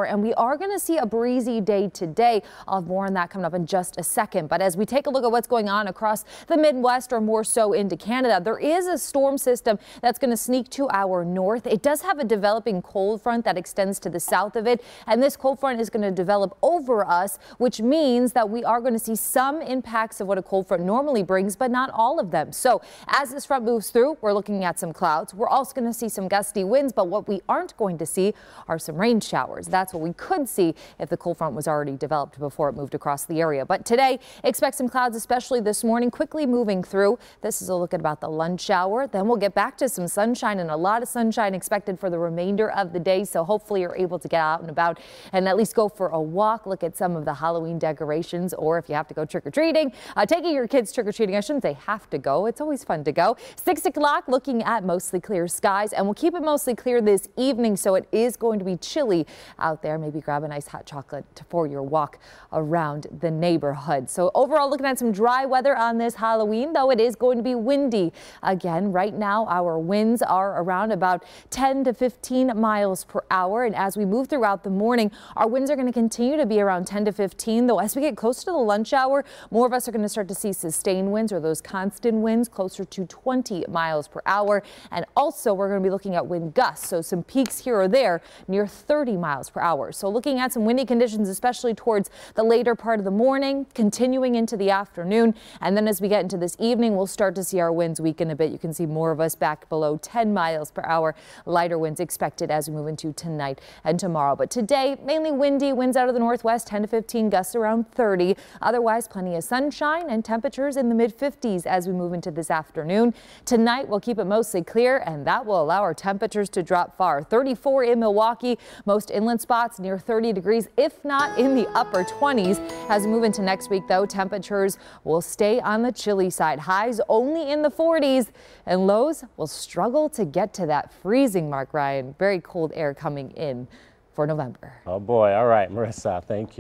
and we are going to see a breezy day today. I'll have more on that coming up in just a second. But as we take a look at what's going on across the Midwest, or more so into Canada, there is a storm system that's going to sneak to our north. It does have a developing cold front that extends to the south of it, and this cold front is going to develop over us, which means that we are going to see some impacts of what a cold front normally brings, but not all of them. So as this front moves through, we're looking at some clouds. We're also going to see some gusty winds, but what we aren't going to see are some rain showers. That's what we could see if the cold front was already developed before it moved across the area. But today, expect some clouds, especially this morning, quickly moving through. This is a look at about the lunch hour. Then we'll get back to some sunshine, and a lot of sunshine expected for the remainder of the day. So hopefully you're able to get out and about and at least go for a walk, look at some of the Halloween decorations, or if you have to go trick-or-treating, taking your kids trick-or-treating. I shouldn't say have to go. It's always fun to go. 6 o'clock, looking at mostly clear skies, and we'll keep it mostly clear this evening, so it is going to be chilly out there. Maybe grab a nice hot chocolate for your walk around the neighborhood. So overall, looking at some dry weather on this Halloween, though it is going to be windy again. Right now, our winds are around about 10 to 15 miles per hour. And as we move throughout the morning, our winds are going to continue to be around 10 to 15, though as we get closer to the lunch hour, more of us are going to start to see sustained winds, or those constant winds, closer to 20 miles per hour. And also, we're going to be looking at wind gusts, so some peaks here or there near 30 miles per hour. So looking at some windy conditions, especially towards the later part of the morning, continuing into the afternoon. And then as we get into this evening, we'll start to see our winds weaken a bit. You can see more of us back below 10 miles per hour. Lighter winds expected as we move into tonight and tomorrow. But today, mainly windy, winds out of the northwest, 10 to 15, gusts around 30. Otherwise, plenty of sunshine and temperatures in the mid-50s as we move into this afternoon. Tonight, we'll keep it mostly clear, and that will allow our temperatures to drop far. 34 in Milwaukee, most inland spots near 30 degrees, if not in the upper 20s. As we move into next week, though, temperatures will stay on the chilly side. Highs only in the 40s, and lows will struggle to get to that freezing mark, Ryan. Very cold air coming in for November. Oh boy. All right, Marissa, thank you.